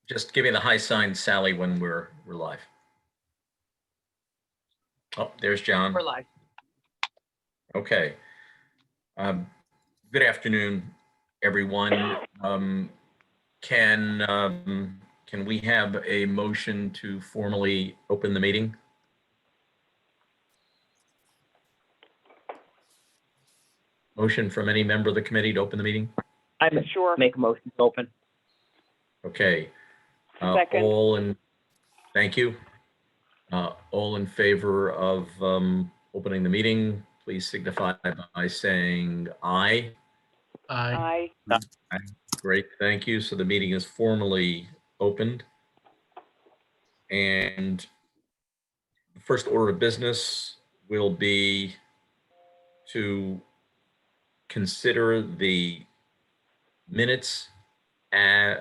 Just give me the high sign, Sally, when we're live. Oh, there's John. We're live. Okay. Good afternoon, everyone. Can we have a motion to formally open the meeting? Motion from any member of the committee to open the meeting? I'm sure. Make a motion to open. Okay. Second. Thank you. All in favor of opening the meeting, please signify by saying aye. Aye. Great, thank you. So the meeting is formally opened. And the first order of business will be to consider the minutes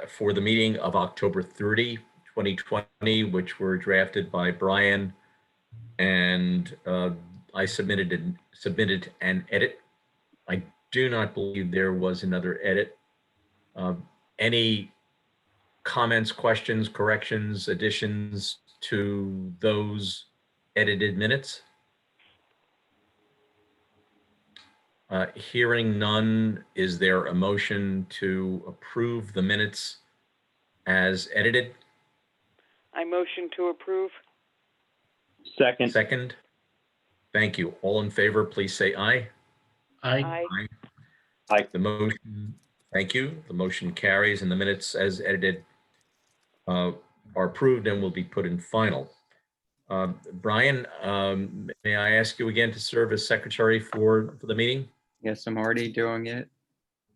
for the meeting of October 30, 2020, which were drafted by Brian, and I submitted an edit. I do not believe there was another edit. Any comments, questions, corrections, additions to those edited minutes? Hearing none, is there a motion to approve the minutes as edited? I motion to approve. Second. Second. Thank you. All in favor, please say aye. Aye. Aye. The motion, thank you. The motion carries and the minutes as edited are approved and will be put in final. Brian, may I ask you again to serve as secretary for the meeting? Yes, I'm already doing it.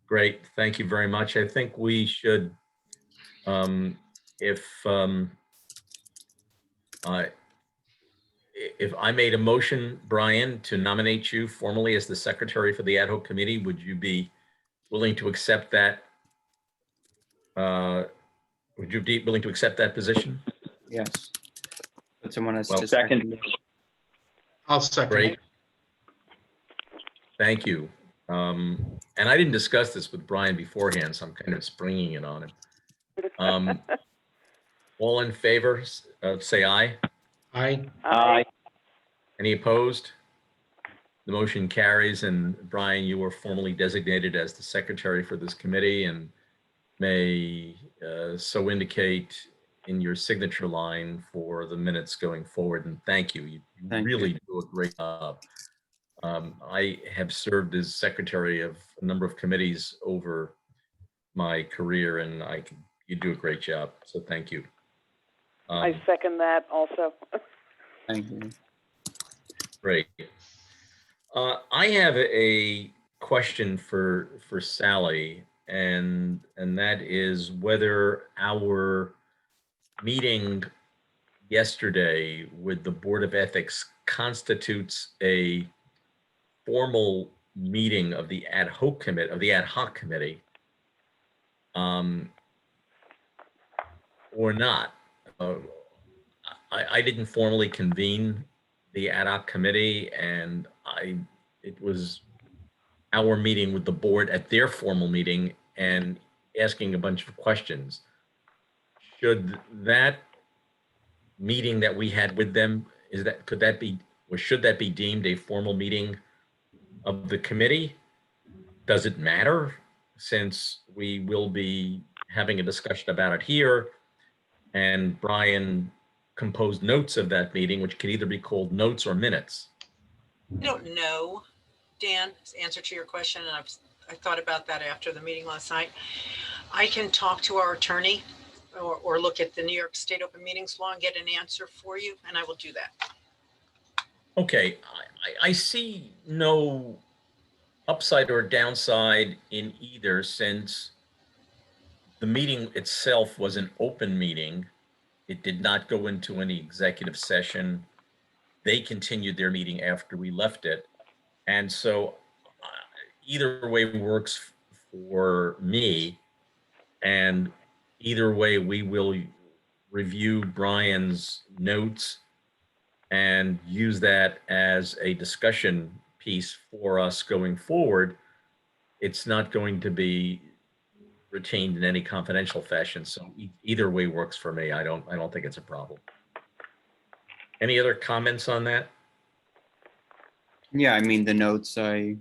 Great, thank you very much. I think we should, if I made a motion, Brian, to nominate you formally as the secretary for the ad hoc committee, would you be willing to accept that? Would you be willing to accept that position? Yes. But someone has Well, to second. I'll second. Great. Thank you. And I didn't discuss this with Brian beforehand, so I'm kind of springing it on him. All in favor, say aye. Aye. Aye. Any opposed? The motion carries, and Brian, you are formally designated as the secretary for this committee and may so indicate in your signature line for the minutes going forward. And thank you. You Thank really you. do a great job. I have served as secretary of a number of committees over my career, and you do a great job. So thank you. I second that also. Thank you. Great. I have a question for Sally, and that is whether our meeting yesterday with the Board of Ethics constitutes a formal meeting of the ad hoc committee, or not. I didn't formally convene the ad hoc committee, and it was our meeting with the board at their formal meeting and asking a bunch of questions. Should that meeting that we had with them, should that be deemed a formal meeting of the committee? Does it matter, since we will be having a discussion about it here, and Brian composed notes of that meeting, which could either be called notes or minutes? I don't know, Dan, answer to your question, and I thought about that after the meeting last night. I can talk to our attorney or look at the New York State Open Meetings Law and get an answer for you, and I will do that. Okay, I see no upside or downside in either, since the meeting itself was an open meeting. It did not go into any executive session. They continued their meeting after we left it. And so either way works for me. And either way, we will review Brian's notes and use that as a discussion piece for us going forward. It's not going to be retained in any confidential fashion. So either way works for me. I don't think it's a problem. Any other comments on that? Yeah, I mean, the notes I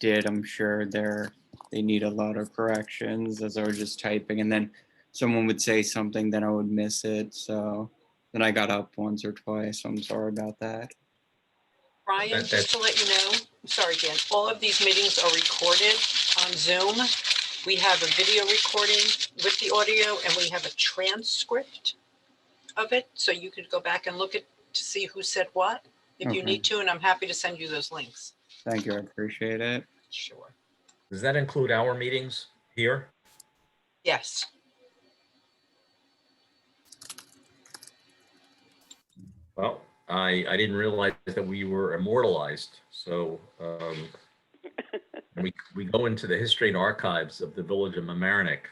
did, I'm sure they need a lot of corrections as I was just typing, and then someone would say something, then I would miss it. So then I got up once or twice. So I'm sorry about that. Brian, just to let you know, sorry, Dan, all of these meetings are recorded on Zoom. We have a video recording with the audio, and we have a transcript of it, so you could go back and look at to see who said what if you Okay. need to, and I'm happy to send you those links. Thank you. I appreciate it. Sure. Does that include our meetings here? Yes. Well, I didn't realize that we were immortalized. So we go into the history and archives of the village of Mamaroneck.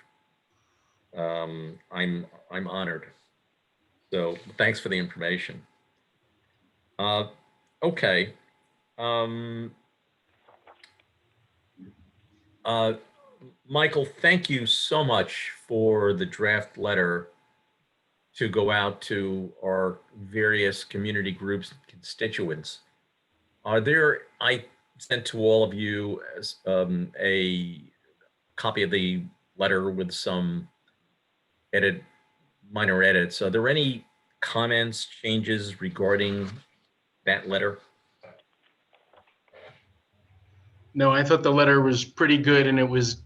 I'm honored. So thanks for the information. Okay. Michael, thank you so much for the draft letter to go out to our various community groups and constituents. I sent to all of you as a copy of the letter with some minor edits. Are there any comments, changes regarding that letter? No, I thought the letter was pretty good and it was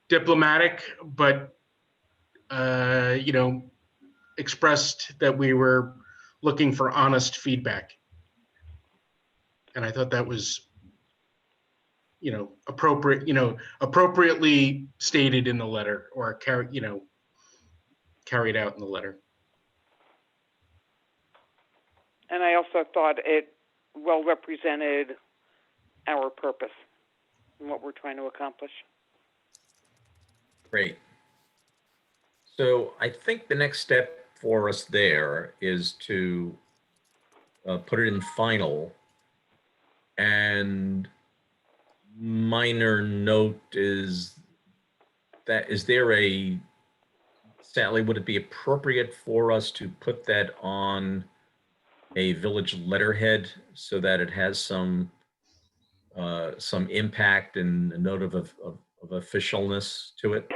diplomatic, but, expressed that we were looking for honest feedback. And I thought that was, appropriately stated in the letter or carried out in the letter. And I also thought it well represented our purpose and what we're trying to accomplish. Great. So I think the next step for us there is to put it in final. And minor note is that, Sally, would it be appropriate for us to put that on a village letterhead so that it has some impact and a note of officialness to it?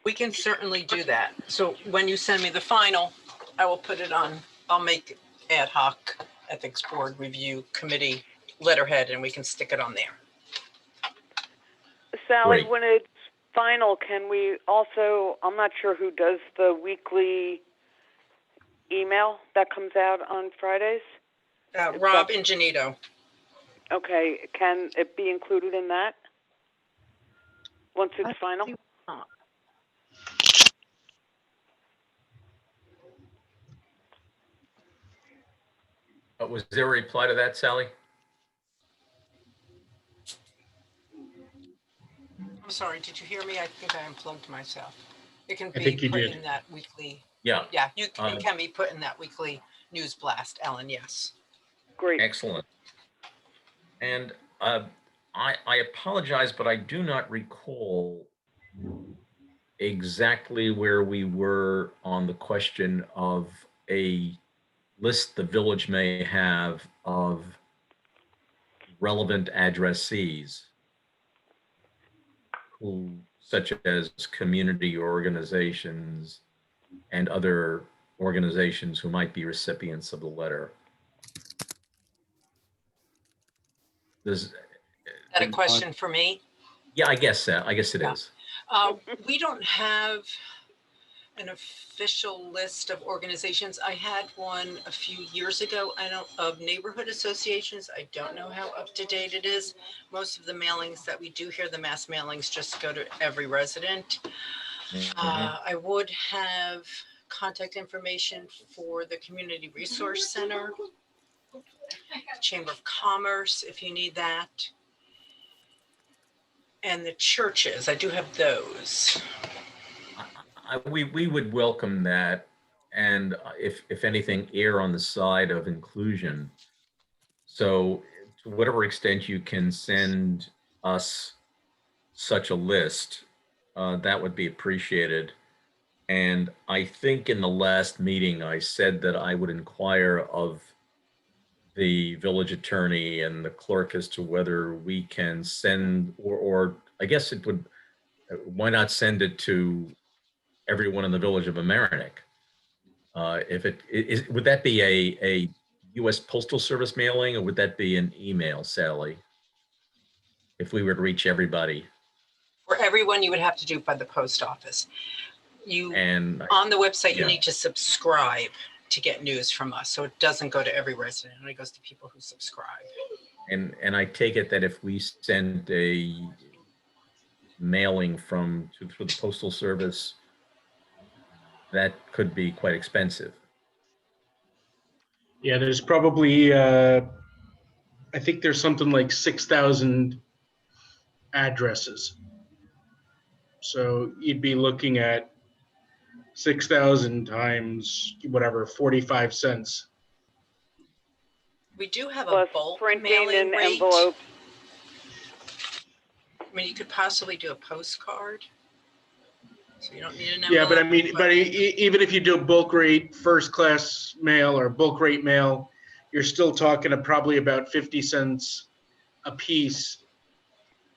We can certainly do that. So when you send me the final, I will put it on, I'll make Ad Hoc Ethics Board Review Committee letterhead and we can stick it on there. Sally, Great. when it's final, can we also, I'm not sure who does the weekly email that comes out on Fridays. Rob Ingenito. Okay, can it be included in that once it's final? Was there a reply to that, Sally? I'm sorry, did you hear me? I think I unplugged myself. It can I be think you put did. in that weekly. Yeah. Yeah, it can be put in that weekly news blast, Ellen, yes. Great. Excellent. And I apologize, but I do not recall exactly where we were on the question of a list the village may have of relevant addressees, such as community organizations and other organizations who might be recipients of the letter. Is that a question for me? Yeah, I guess so. I guess it is. We don't have an official list of organizations. I had one a few years ago. Of neighborhood associations. I don't know how up to date it is. Most of the mailings that we do here, the mass mailings, just go to every resident. I would have contact information for the Community Resource Center, Chamber of Commerce, if you need that. And the churches, I do have those. We would welcome that, and if anything, err on the side of inclusion. So to whatever extent you can send us such a list, that would be appreciated. And I think in the last meeting, I said that I would inquire of the village attorney and the clerk as to whether we can send, or I guess it would, why not send it to everyone in the village of Amerenik? If it is, would that be a U.S. Postal Service mailing, or would that be an email, Sally? If we were to reach everybody, For everyone, you would have to do it by the post office. and On the website, you Yeah. need to subscribe to get news from us. So it doesn't go to every resident. It only goes to people who subscribe. and I take it that if we send a mailing through the postal service, that could be quite expensive. Yeah, there's probably, I think there's something like 6,000 addresses. So you'd be looking at 6,000 times whatever, 45 cents. We do have a Plus bulk printing mailing and rate. envelopes. I mean, you could possibly do a postcard. So you don't need an envelope. Yeah, but I mean, even if you do bulk rate first class mail or bulk rate mail, you're still talking probably about 50 cents a piece,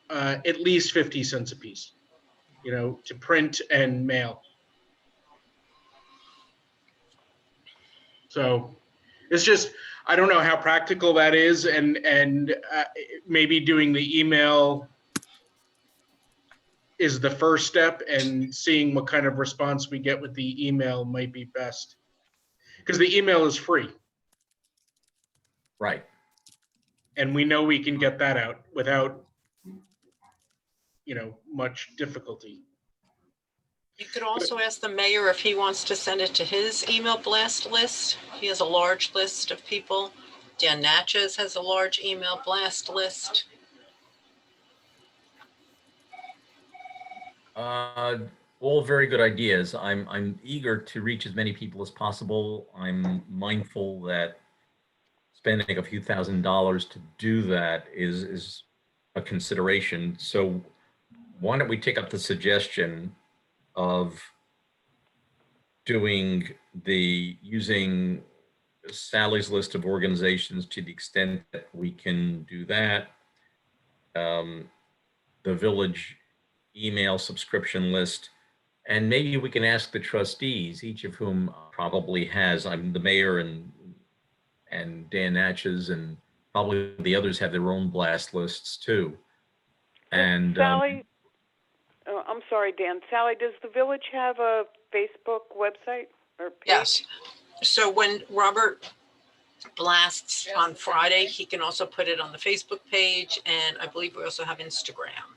at least 50 cents a piece, to print and mail. So it's just, I don't know how practical that is, and maybe doing the email is the first step, and seeing what kind of response we get with the email might be best. Because the email is free, Right. and we know we can get that out without, much difficulty. You could also ask the mayor if he wants to send it to his email blast list. He has a large list of people. Dan Natchez has a large email blast list. All very good ideas. I'm eager to reach as many people as possible. I'm mindful that spending a few $1,000s to do that is a consideration. So why don't we take up the suggestion of using Sally's list of organizations to the extent that we can do that. The village email subscription list, and maybe we can ask the trustees, each of whom probably has, I'm the mayor and Dan Natchez, and probably the others have their own blast lists too. And Sally, I'm sorry, Dan. Sally, does the village have a Facebook website or page? Yes. So when Robert blasts on Friday, he can also put it on the Facebook page, and I believe we also have Instagram.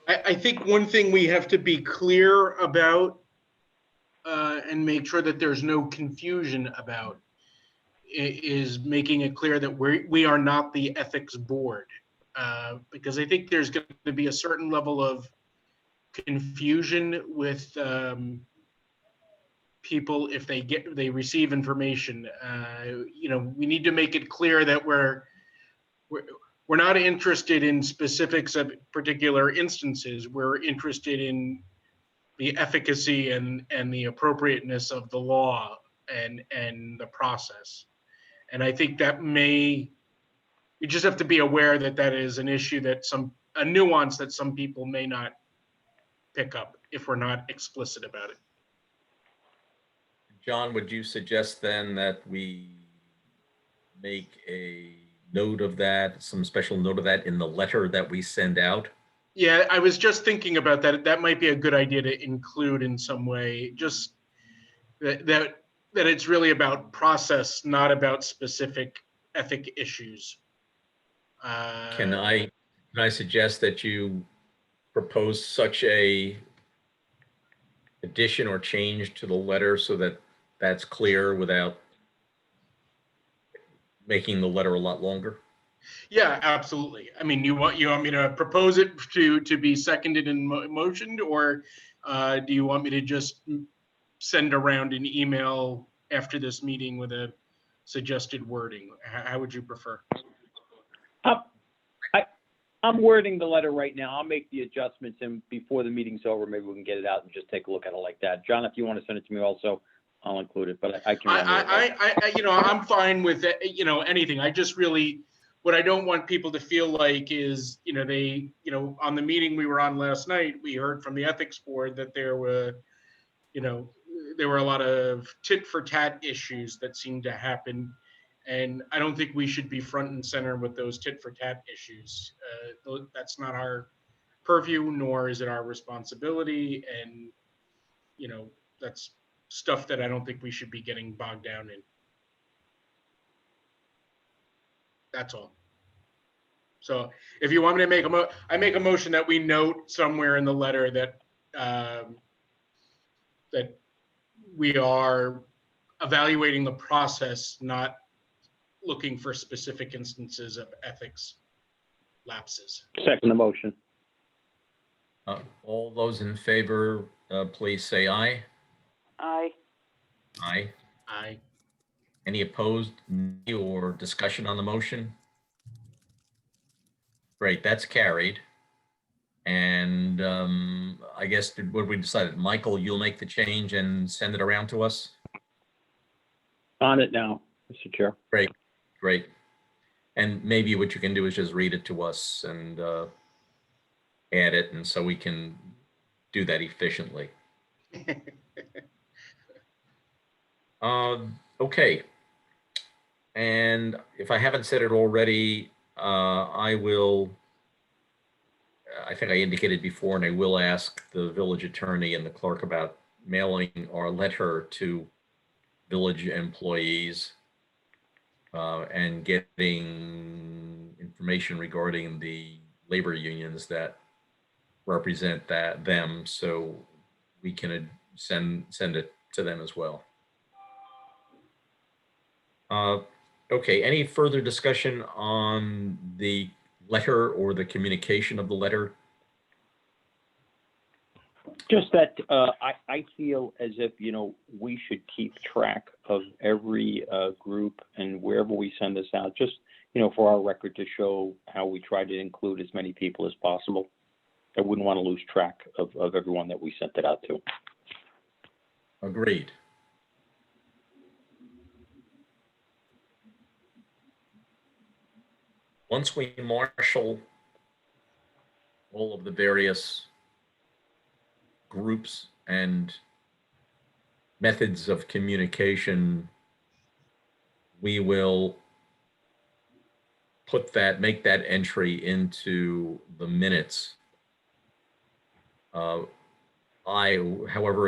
I think one thing we have to be clear about, and make sure that there's no confusion about, is making it clear that we are not the ethics board, because I think there's going to be a certain level of confusion with people if they receive information. We need to make it clear that we're not interested in specifics of particular instances. We're interested in the efficacy and the appropriateness of the law and the process. And I think that we just have to be aware that is an issue, a nuance that some people may not pick up if we're not explicit about it. John, would you suggest then that we make a note of that, some special note of that in the letter that we send out? Yeah, I was just thinking about that. That might be a good idea to include in some way, just that it's really about process, not about specific ethic issues. Can I suggest that you propose such a addition or change to the letter so that that's clear without making the letter a lot longer? Yeah, absolutely. I mean, you want me to propose it to be seconded and motioned, or do you want me to just send around an email after this meeting with a suggested wording? How would you prefer? I'm wording the letter right now. I'll make the adjustments, and before the meeting's over, maybe we can get it out and just take a look at it like that. John, if you want to send it to me also, I'll include it, but I can. I'm fine with, anything. I just really, what I don't want people to feel like is, on the meeting we were on last night, we heard from the ethics board that there were a lot of tit for tat issues that seemed to happen. And I don't think we should be front and center with those tit for tat issues. That's not our purview, nor is it our responsibility. And, that's stuff that I don't think we should be getting bogged down in. That's all. So if you want me to make I make a motion that we note somewhere in the letter that, that we are evaluating the process, not looking for specific instances of ethics lapses. Second the motion. All those in favor, please say aye. Aye. Aye. Aye. Any opposed or discussion on the motion? Great, that's carried. And I guess what we decided, Michael, you'll make the change and send it around to us? On it now, Mr. Chair. Great, great. And maybe what you can do is just read it to us and add it, and so we can do that efficiently. Okay. And if I haven't said it already, I think I indicated before, and I will ask the village attorney and the clerk about mailing our letter to village employees and getting information regarding the labor unions that represent them, so we can send it to them as well. Okay, any further discussion on the letter or the communication of the letter? Just that I feel as if, we should keep track of every group and wherever we send this out, just, for our record to show how we try to include as many people as possible. I wouldn't want to lose track of everyone that we sent it out to. Agreed. Once we marshal all of the various groups and methods of communication, we will make that entry into the minutes. However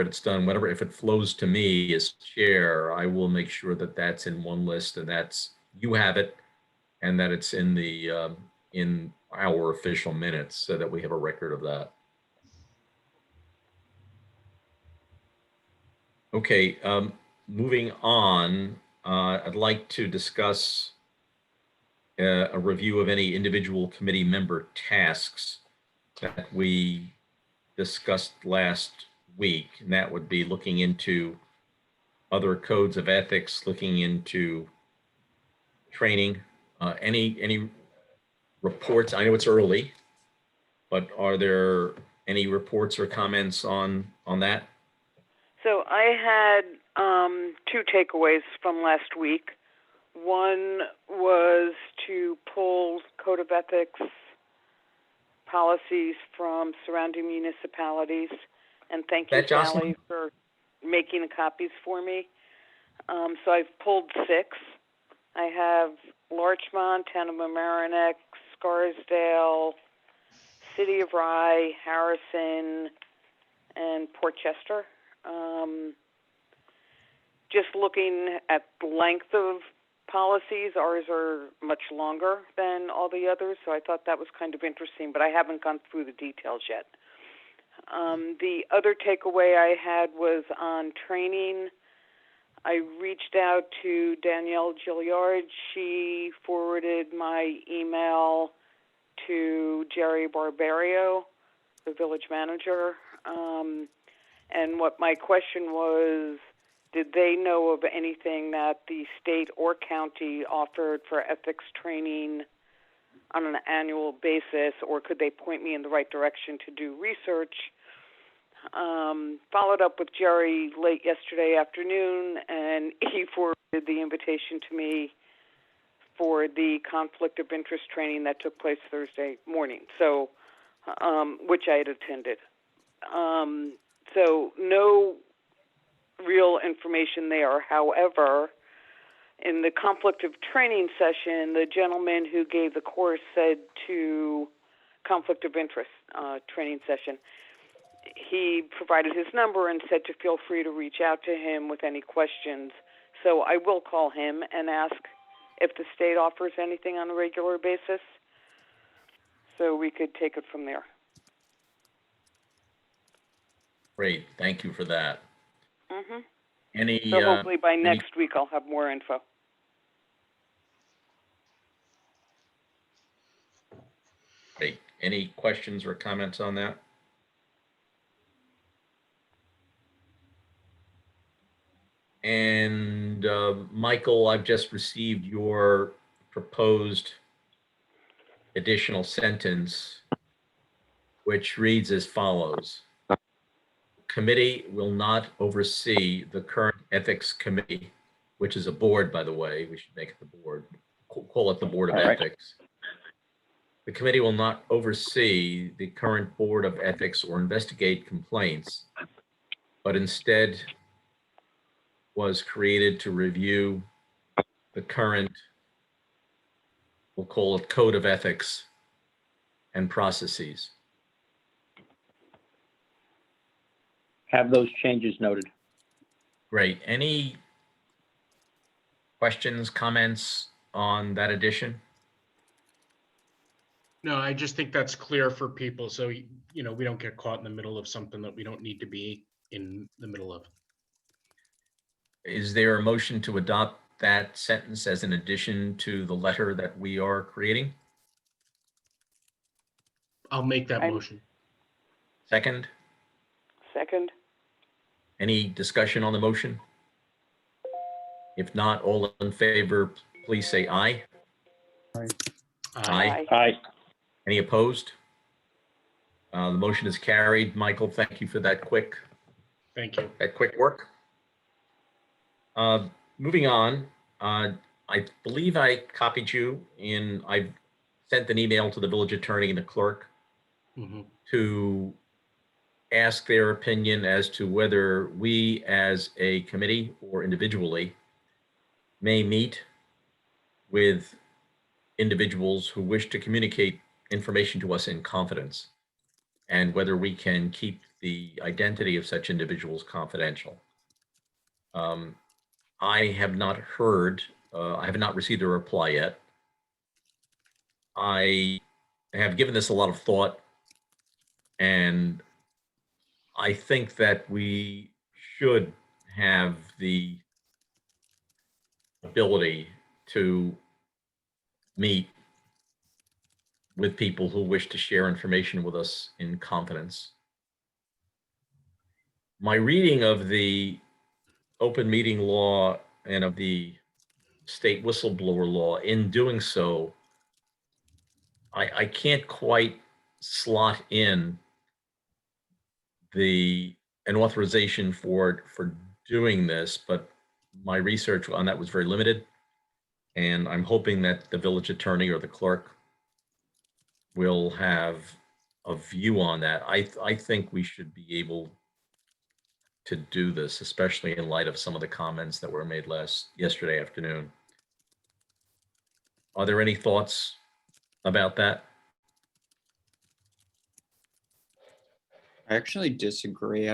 it's done, if it flows to me as chair, I will make sure that that's in one list, and you have it, and that it's in in our official minutes, so that we have a record of that. Okay, moving on, I'd like to discuss a review of any individual committee member tasks that we discussed last week, and that would be looking into other codes of ethics, looking into training. Any reports? I know it's early, but are there any reports or comments on that? So I had two takeaways from last week. One was to pull Code of Ethics policies from surrounding municipalities, and thank you, Sally, for making the copies for me. So I've pulled 6. I have Larchmont, Town of Mamaroneck, Scarsdale, City of Rye, Harrison, and Port Chester. Just looking at the length of policies, ours are much longer than all the others, so I thought that was kind of interesting, but I haven't gone through the details yet. The other takeaway I had was on training. I reached out to Danielle Gilliard. She forwarded my email to Jerry Barbario, the village manager. And what my question was, did they know of anything that the state or county offered for ethics training on an annual basis, or could they point me in the right direction to do research? Followed up with Jerry late yesterday afternoon, and he forwarded the invitation to me for the conflict of interest training that took place Thursday morning, so which I had attended. So no real information there. However, in the conflict of training session, the gentleman who gave the course said to conflict of interest training session, he provided his number and said to feel free to reach out to him with any questions. So I will call him and ask if the state offers anything on a regular basis, so we could take it from there. Great, thank you for that. Mm-hmm. Any, So hopefully by any- next week I'll have more info. great. Any questions or comments on that? And Michael, I've just received your proposed additional sentence, which reads as follows. Committee will not oversee the current ethics committee, which is a board, by the way. We should make it the board, call it the Board of All right. Ethics. The committee will not oversee the current Board of Ethics or investigate complaints, but instead was created to review the current, we'll call it Code of Ethics and processes. Have those changes noted. Great. Any questions, comments on that addition? No, I just think that's clear for people, so, you know, we don't get caught in the middle of something that we don't need to be in the middle of. Is there a motion to adopt that sentence as an addition to the letter that we are creating? I'll make that I'm- motion. Second, Second? any discussion on the motion? If not, all in favor, please say aye. Aye. Aye. Any opposed? The motion is carried. Michael, thank you for that quick work. Moving on, I believe I copied you in, I sent an email to the village attorney and the clerk Mhm. to ask their opinion as to whether we as a committee or individually may meet with individuals who wish to communicate information to us in confidence, and whether we can keep the identity of such individuals confidential. I have not heard, I have not received a reply yet. I have given this a lot of thought, and I think that we should have the ability to meet with people who wish to share information with us in confidence. My reading of the open meeting law and of the state whistleblower law, in doing so, I can't quite slot in an authorization for doing this, but my research on that was very limited. And I'm hoping that the village attorney or the clerk will have a view on that. I think we should be able to do this, especially in light of some of the comments that were made yesterday afternoon. Are there any thoughts about that? I actually disagree.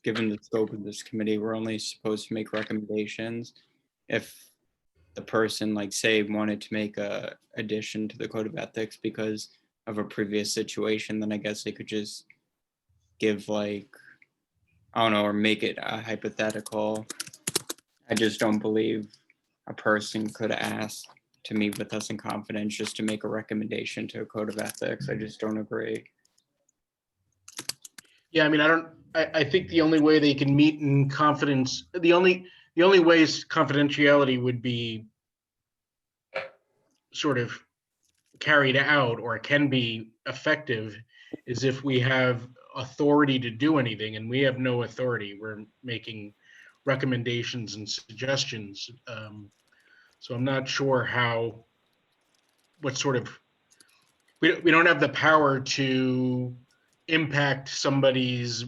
Given the scope of this committee, we're only supposed to make recommendations. If the person, like, say, wanted to make a addition to the code of ethics because of a previous situation, then I guess they could just give, like, I don't know, or make it a hypothetical. I just don't believe a person could ask to meet with us in confidence just to make a recommendation to a code of ethics. I just don't agree. Yeah, I mean, I think the only way they can meet in confidence, the only ways confidentiality would be sort of carried out or can be effective is if we have authority to do anything, and we have no authority. We're making recommendations and suggestions. So I'm not sure what sort of, we don't have the power to impact somebody's,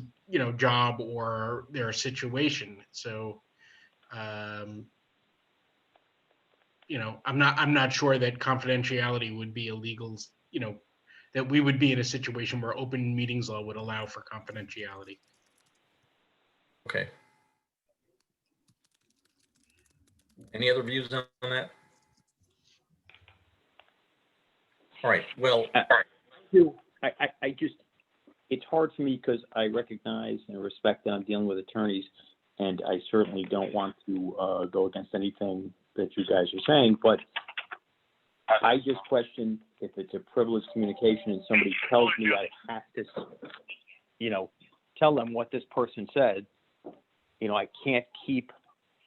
job or their situation. So, I'm not sure that confidentiality would be illegal, that we would be in a situation where open meetings law would allow for confidentiality. Okay. Any other views on that? All right, well, I just, it's hard for me because I recognize and respect that I'm dealing with attorneys, and I certainly don't want to go against anything that you guys are saying, but I just question if it's a privileged communication and somebody tells me I have to, tell them what this person said, I can't keep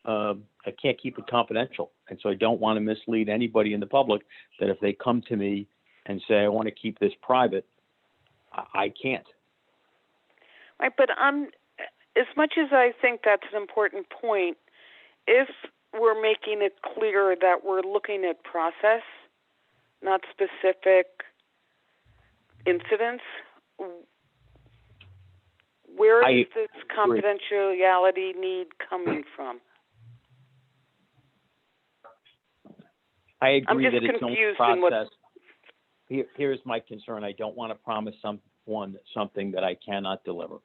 it confidential. And so I don't want to mislead anybody in the public that if they come to me and say, I want to keep this private, I can't. Right, but as much as I think that's an important point, if we're making it clear that we're looking at process, not specific incidents, where is this confidentiality need coming from? I agree I'm just that it's no confused in what. process. Here's my concern. I don't want to promise someone something that I cannot deliver.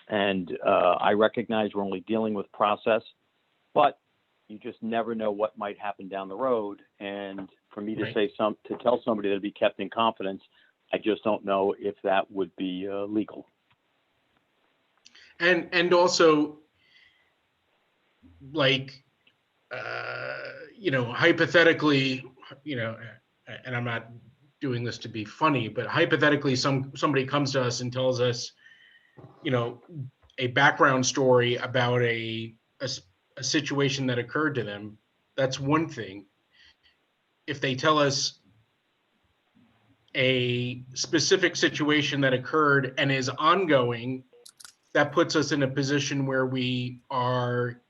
And I recognize we're only dealing with process, but you just never know what might happen down the road. And for me to Right. to tell somebody that'll be kept in confidence, I just don't know if that would be legal. And also, like, hypothetically, and I'm not doing this to be funny, but hypothetically, somebody comes to us and tells us, a background story about a situation that occurred to them. That's one thing. If they tell us a specific situation that occurred and is ongoing, that puts us in a position where we are,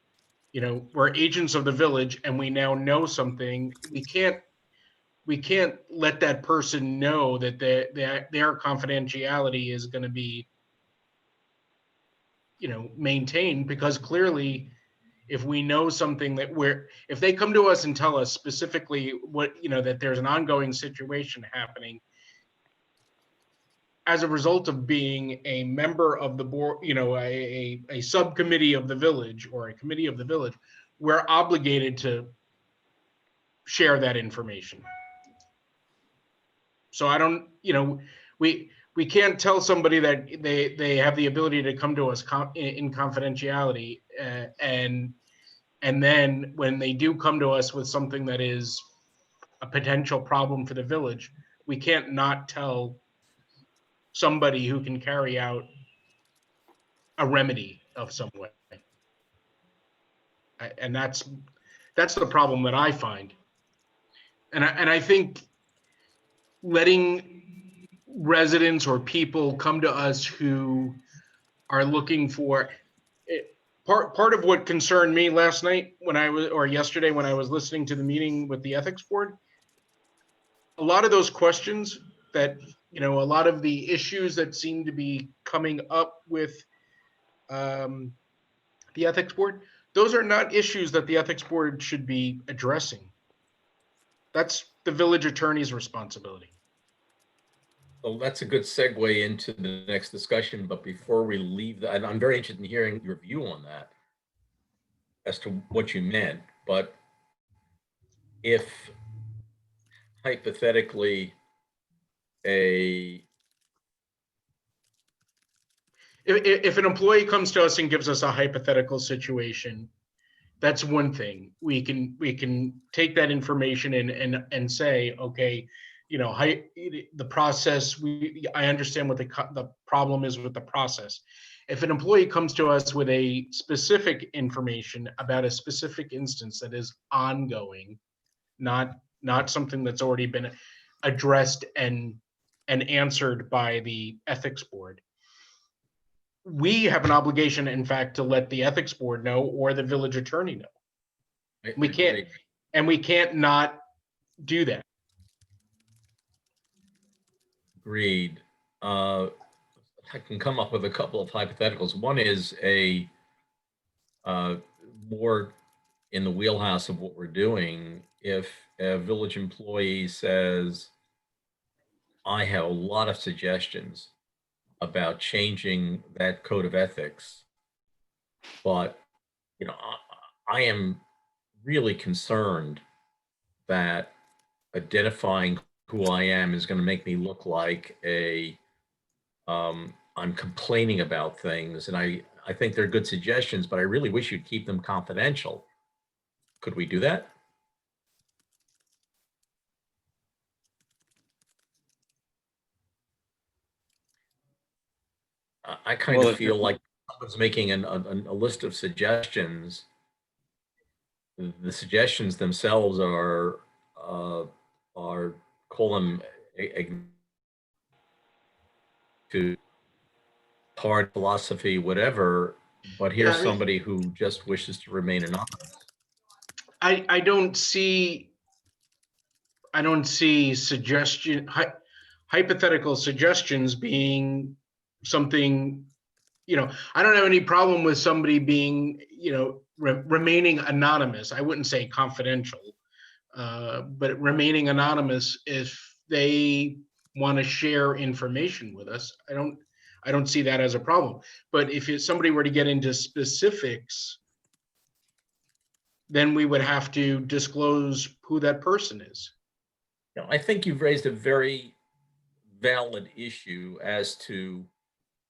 we're agents of the village and we now know something. We can't let that person know that their confidentiality is going to be, maintained, because clearly if we know something if they come to us and tell us specifically what, that there's an ongoing situation happening, as a result of being a member of the board, a subcommittee of the village or a committee of the village, we're obligated to share that information. So I don't, we can't tell somebody that they have the ability to come to us in confidentiality, and then when they do come to us with something that is a potential problem for the village, we can't not tell somebody who can carry out a remedy of some way. And that's the problem that I find. And I think letting residents or people come to us who are looking for it, part of what concerned me last night yesterday when I was listening to the meeting with the ethics board, a lot of those questions that, a lot of the issues that seem to be coming up with the ethics board, those are not issues that the ethics board should be addressing. That's the village attorney's responsibility. well, that's a good segue into the next discussion. But before we leave that, I'm very interested in hearing your view on that as to what you meant. But if hypothetically If an employee comes to us and gives us a hypothetical situation, that's one thing. We can take that information and say, okay, the process. I understand what the problem is with the process. If an employee comes to us with a specific information about a specific instance that is ongoing, not not something that's already been addressed and answered by the ethics board. We have an obligation, in fact, to let the ethics board know or the village attorney know. We can't, Agreed. and we can't not do that. Agreed. I can come up with a couple of hypotheticals. One is a more in the wheelhouse of what we're doing. If a village employee says, I have a lot of suggestions about changing that code of ethics, but I am really concerned that identifying who I am is going to make me look like I'm complaining about things, and I think they're good suggestions, but I really wish you'd keep them confidential. Could we do that? I kind Well, of if feel like someone's making a list of suggestions. The suggestions themselves are call them to hard philosophy, whatever. But here's Yeah, somebody who just wishes to remain anonymous. I don't see hypothetical suggestions being something, I don't have any problem with somebody being, remaining anonymous. I wouldn't say confidential, but remaining anonymous if they want to share information with us. I don't see that as a problem. But if somebody were to get into specifics, then we would have to disclose who that person is. I think you've raised a very valid issue as to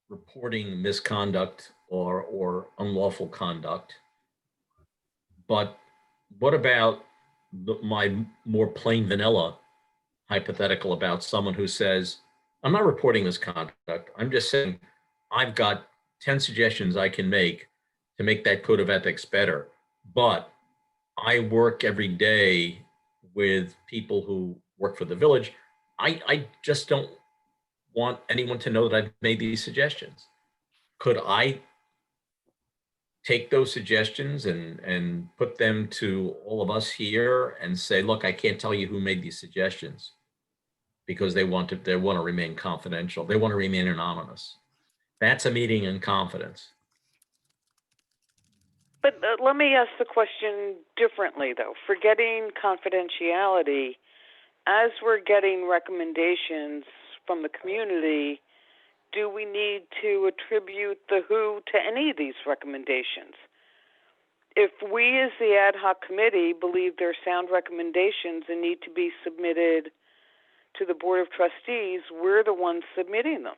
reporting misconduct or unlawful conduct. But what about my more plain vanilla hypothetical about someone who says, I'm not reporting misconduct. I'm just saying I've got 10 suggestions I can make to make that code of ethics better. But I work every day with people who work for the village. I just don't want anyone to know that I've made these suggestions. Could I take those suggestions and put them to all of us here and say, look, I can't tell you who made these suggestions because they want to remain confidential. They want to remain anonymous. That's a meeting in confidence. But let me ask the question differently, though. Forgetting confidentiality, as we're getting recommendations from the community, do we need to attribute the who to any of these recommendations? If we as the ad hoc committee believe they're sound recommendations and need to be submitted to the Board of Trustees, we're the ones submitting them.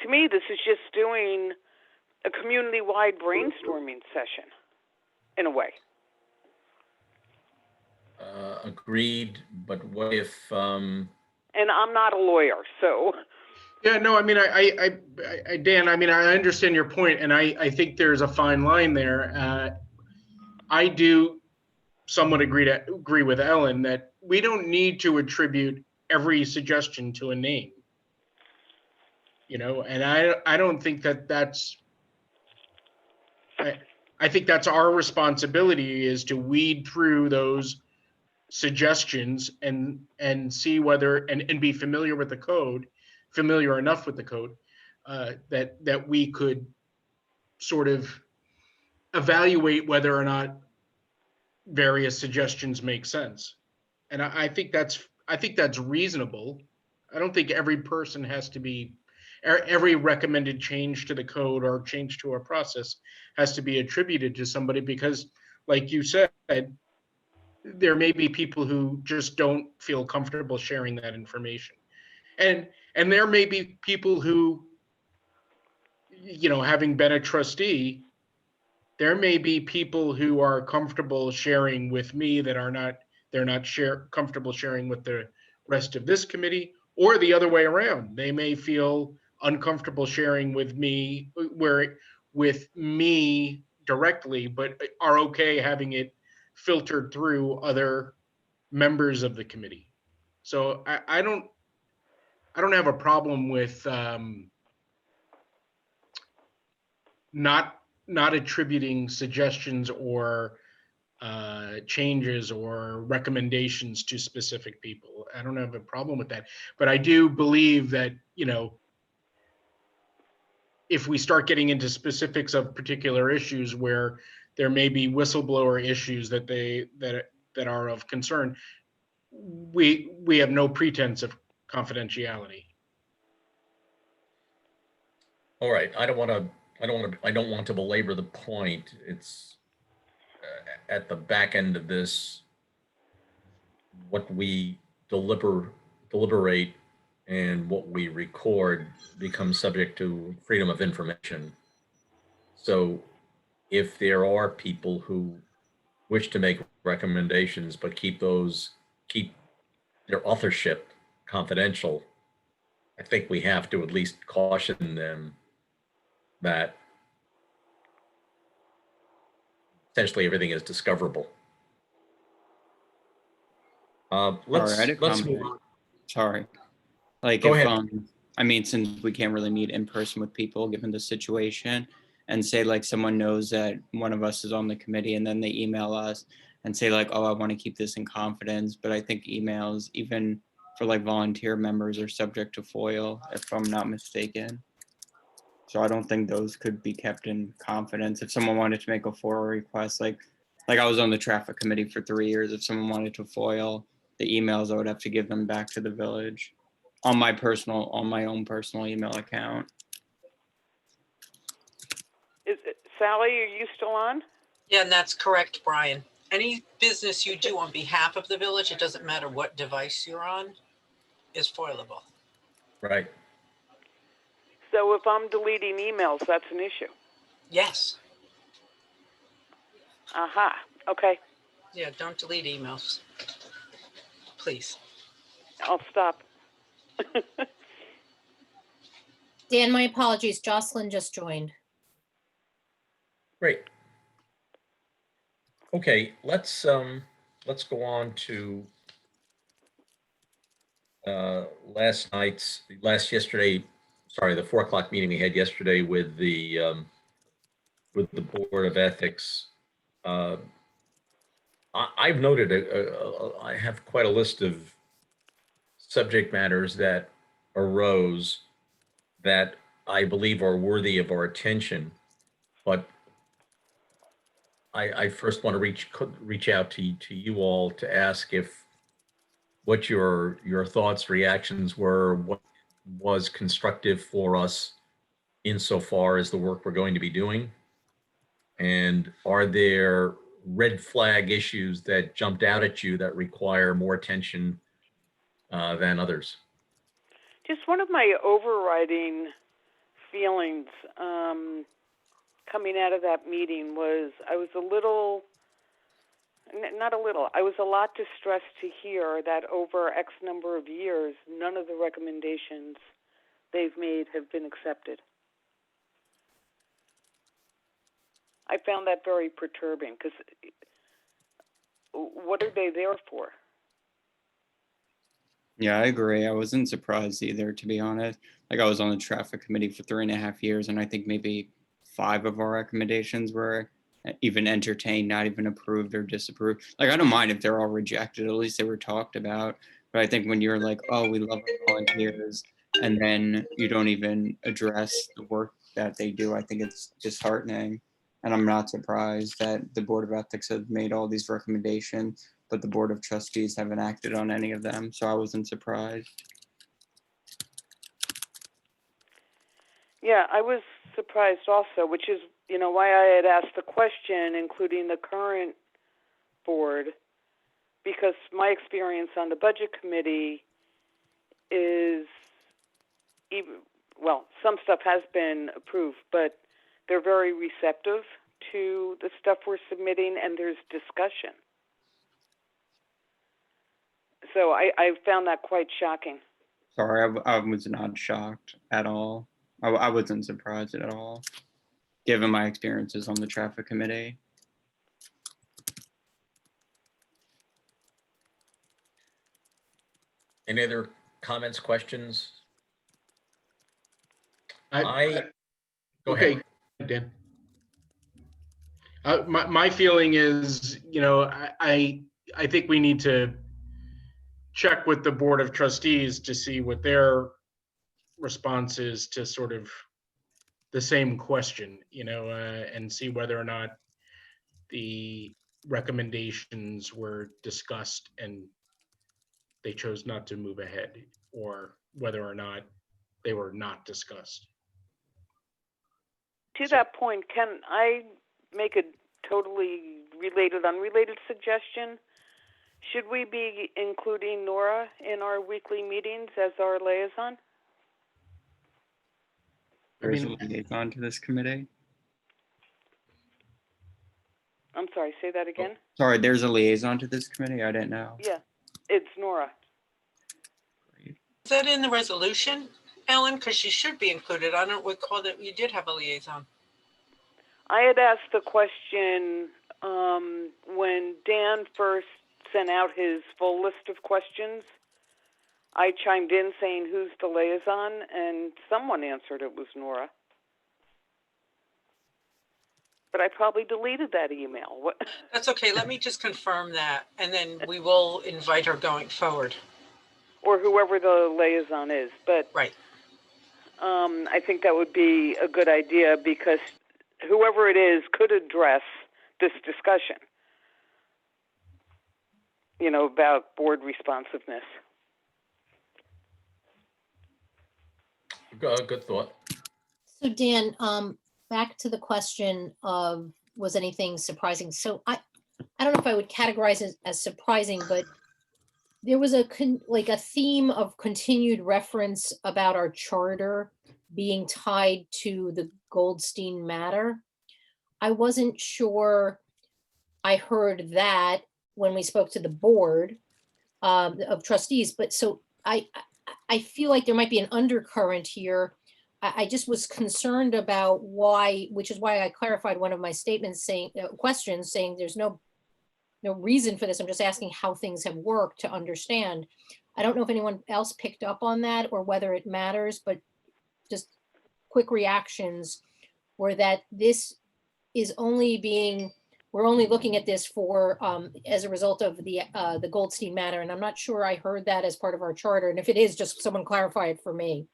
To me, this is just doing a community-wide brainstorming session, in a way. Agreed, but what if... And I'm not a lawyer, so... Yeah, no, I mean, Dan, I mean, I understand your point, and I think there's a fine line there. I do somewhat agree with Ellen that we don't need to attribute every suggestion to a name, and I don't think that's. I think that's our responsibility, is to weed through those suggestions and see whether and be familiar with the code, familiar enough with the code that we could sort of evaluate whether or not various suggestions make sense. And I think that's reasonable. I don't think every person has to be, every recommended change to the code or change to a process has to be attributed to somebody, because like you said, there may be people who just don't feel comfortable sharing that information. And there may be people who, having been a trustee, there may be people who are comfortable sharing with me that they're not comfortable sharing with the rest of this committee, or the other way around. They may feel uncomfortable sharing with me directly, but are okay having it filtered through other members of the committee. So I don't have a problem with not attributing suggestions or changes or recommendations to specific people. I don't have a problem with that. But I do believe that, if we start getting into specifics of particular issues where there may be whistleblower issues that are of concern, we have no pretense of confidentiality. All right, I don't want to belabor the point. It's at the back end of this, what we deliberate and what we record becomes subject to freedom of information. So if there are people who wish to make recommendations but keep their authorship confidential, I think we have to at least caution them that essentially everything is discoverable. Let's move on. Sorry. Like Go if, ahead. I mean, since we can't really meet in person with people, given the situation, and say like someone knows that one of us is on the committee and then they email us and say like, oh, I want to keep this in confidence. But I think emails, even for like volunteer members, are subject to FOIL, if I'm not mistaken. So I don't think those could be kept in confidence. If someone wanted to make a FOIL request, like I was on the traffic committee for 3 years, if someone wanted to FOIL the emails, I would have to give them back to the village on my own personal email account. Sally, are you still on? Yeah, and that's correct, Brian. Any business you do on behalf of the village, it doesn't matter what device you're on, is foilable. Right. So if I'm deleting emails, that's an issue. Yes. Aha. Okay. Yeah, don't delete emails. Please. I'll stop. Dan, my apologies. Jocelyn just joined. Great. Okay, let's go on to the 4 o'clock meeting we had yesterday with the Board of Ethics. I've noted I have quite a list of subject matters that arose that I believe are worthy of our attention, but I first want to reach out to you all to ask what your thoughts, reactions were, what was constructive for us insofar as the work we're going to be doing, and are there red flag issues that jumped out at you that require more attention than others? Just one of my overriding feelings coming out of that meeting was I was a lot distressed to hear that over X number of years, none of the recommendations they've made have been accepted. I found that very perturbing because what are they there for? Yeah, I agree. I wasn't surprised either, to be honest. Like I was on the traffic committee for 3.5 years, and I think maybe 5 of our recommendations were even entertained, not even approved or disapproved. Like I don't mind if they're all rejected, at least they were talked about. But I think when you're like, oh, we love our volunteers, and then you don't even address the work that they do, I think it's disheartening. And I'm not surprised that the Board of Ethics has made all these recommendations, but the Board of Trustees haven't acted on any of them. So I wasn't surprised. Yeah, I was surprised also, which is, why I had asked the question, including the current board, because my experience on the budget committee is some stuff has been approved, but they're very receptive to the stuff we're submitting, and there's discussion. So I found that quite shocking. Sorry, I was not shocked at all. I wasn't surprised at all, given my experiences on the traffic committee. Any other comments, questions? I, Go okay, ahead. Dan. My feeling is, I think we need to check with the Board of Trustees to see what their response is to sort of the same question, and see whether or not the recommendations were discussed and they chose not to move ahead, or whether or not they were not discussed. To that point, can I make a totally unrelated suggestion? Should we be including Nora in our weekly meetings as our liaison? There's a liaison to this committee. I'm sorry, say that again? Sorry, there's a liaison to this committee? I didn't know. Yeah, it's Nora. Is that in the resolution, Ellen? Because she should be included. I don't recall that you did have a liaison. I had asked the question when Dan first sent out his full list of questions. I chimed in saying, who's the liaison? And someone answered it was Nora. But I probably deleted that email. What? That's okay. Let me just confirm that, and then we will invite her going forward. Or whoever the liaison is. But right. I think that would be a good idea because whoever it is could address this discussion, about board responsiveness. Good thought. So Dan, back to the question of was anything surprising? So I don't know if I would categorize it as surprising, but there was a theme of continued reference about our charter being tied to the Goldstein matter. I wasn't sure I heard that when we spoke to the board of trustees, but so I feel like there might be an undercurrent here. I just was concerned about why, which is why I clarified one of my statements saying, questions saying there's no reason for this. I'm just asking how things have worked to understand. I don't know if anyone else picked up on that or whether it matters, but just quick reactions were that this is only we're only looking at this for as a result of the Goldstein matter. And I'm not sure I heard that as part of our charter. And if it is, just someone clarify it for me.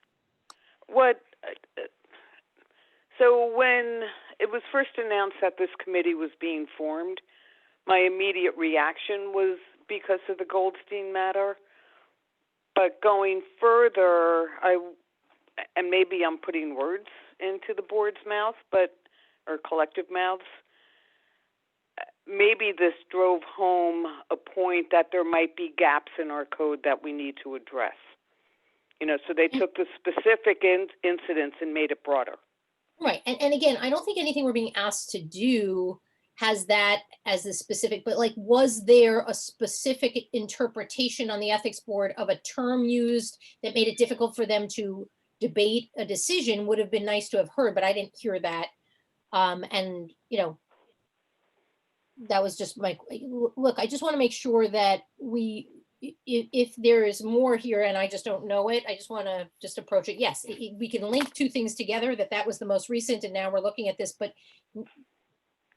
So when it was first announced that this committee was being formed, my immediate reaction was because of the Goldstein matter. But going further, and maybe I'm putting words into the board's mouth, or collective mouths, maybe this drove home a point that there might be gaps in our code that we need to address. So they took the specific incidents and made it broader. Right. And again, I don't think anything we're being asked to do has that as the specific, but was there a specific interpretation on the ethics board of a term used that made it difficult for them to debate a decision? Would have been nice to have heard, but I didn't hear that. And that was just look, I just want to make sure that if there is more here and I just don't know it, I just want to just approach it. Yes, we can link two things together, that was the most recent and now we're looking at this, but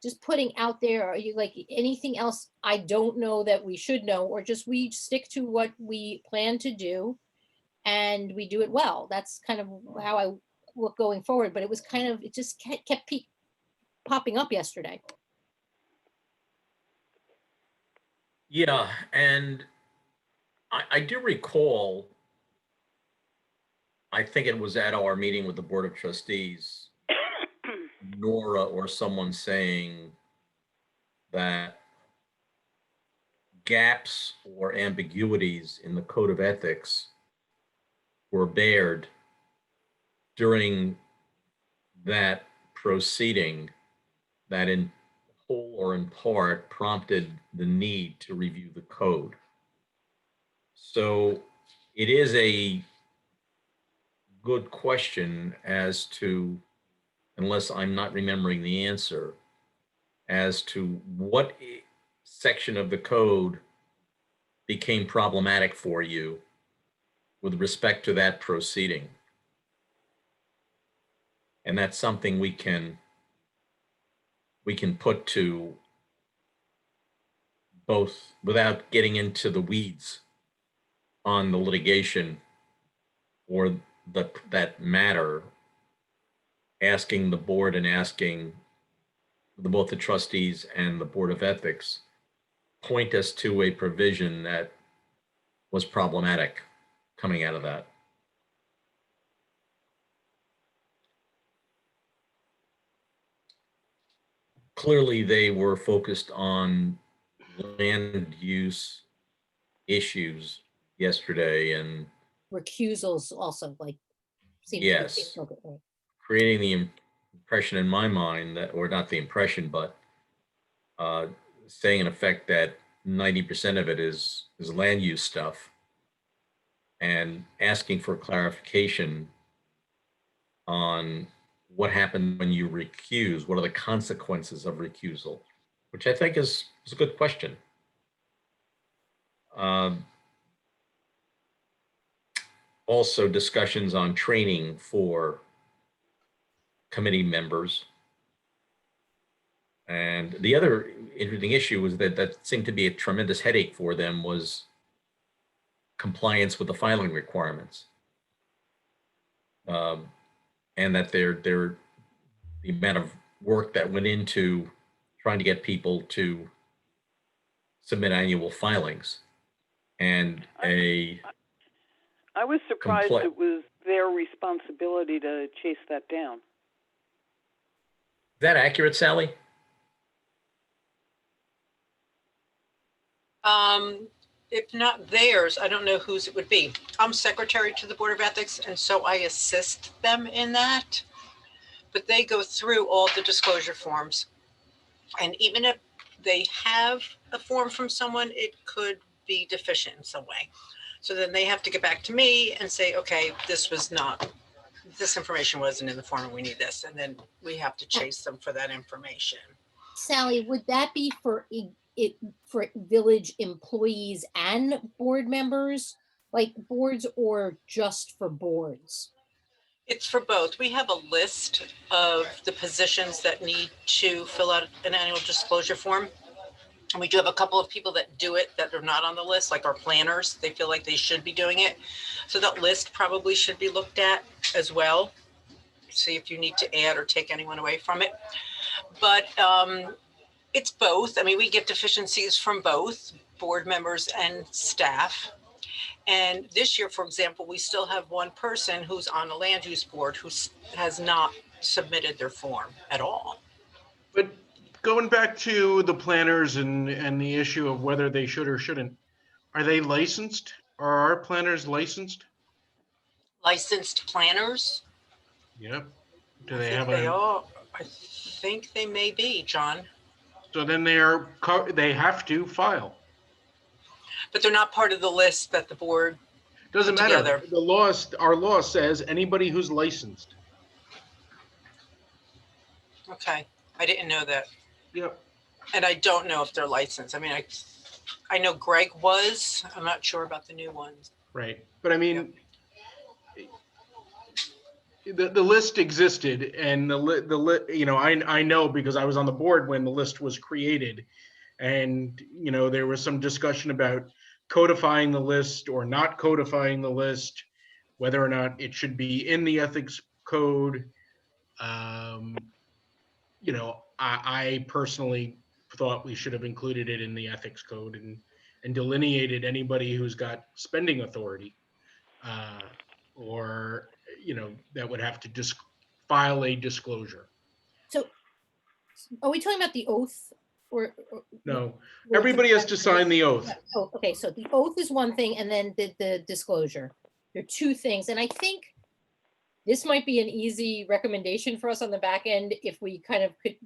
just putting out there, are you anything else I don't know that we should know, or just we stick to what we plan to do and we do it well. That's kind of how I look going forward, but it just kept popping up yesterday. Yeah, and I do recall, I think it was at our meeting with the Board of Trustees, Nora or someone saying that gaps or ambiguities in the Code of Ethics were bared during that proceeding that in whole or in part prompted the need to review the code. So it is a good question as to, unless I'm not remembering the answer, as to what section of the code became problematic for you with respect to that proceeding. And that's something we can put to both without getting into the weeds on the litigation or that matter, asking the board and asking both the trustees and the Board of Ethics point us to a provision that was problematic coming out of that. Clearly, they were focused on land use issues yesterday, and Recusals also like. seem to be- yes, okay, right. creating the impression in my mind that, or not the impression, but saying in effect that 90% of it is land use stuff, and asking for clarification on what happened when you recuse. What are the consequences of recusal? Which I think is a good question. Also, discussions on training for committee members. And the other interesting issue was that seemed to be a tremendous headache for them was compliance with the filing requirements. And that the amount of work that went into trying to get people to submit annual filings, and I was surprised it was their responsibility to chase that down. Is that accurate, Sally? If not theirs, I don't know whose it would be. I'm secretary to the Board of Ethics, and so I assist them in that. But they go through all the disclosure forms. And even if they have a form from someone, it could be deficient in some way. So then they have to get back to me and say, okay, this information wasn't in the form and we need this. And then we have to chase them for that information. Sally, would that be for for village employees and board members, like boards, or just for boards? It's for both. We have a list of the positions that need to fill out an annual disclosure form. And we do have a couple of people that do it that are not on the list, like our planners. They feel like they should be doing it. So that list probably should be looked at as well. See if you need to add or take anyone away from it. But it's both. I mean, we get deficiencies from both board members and staff. And this year, for example, we still have one person who's on the land use board who has not submitted their form at all. But going back to the planners and the issue of whether they should or shouldn't, are they licensed? Are our planners licensed? Licensed planners? Yep. Do I they think have they a? are. I think they may be, John. So then they have to file. But they're not part of the list that the board Doesn't put matter. together. The law, our law says anybody who's licensed. Okay, I didn't know that. Yep. And I don't know if they're licensed. I mean, I know Greg was. I'm not sure about the new ones. Right. But I mean, the list existed, and I know because I was on the board when the list was created, and there was some discussion about codifying the list or not codifying the list, whether or not it should be in the ethics code. I personally thought we should have included it in the ethics code and delineated anybody who's got spending authority, or that would have to file a disclosure. So are we talking about the oath or No, everybody has to sign the oath. Oh, okay, so the oath is one thing, and then the disclosure. There are two things, and I think this might be an easy recommendation for us on the back end if we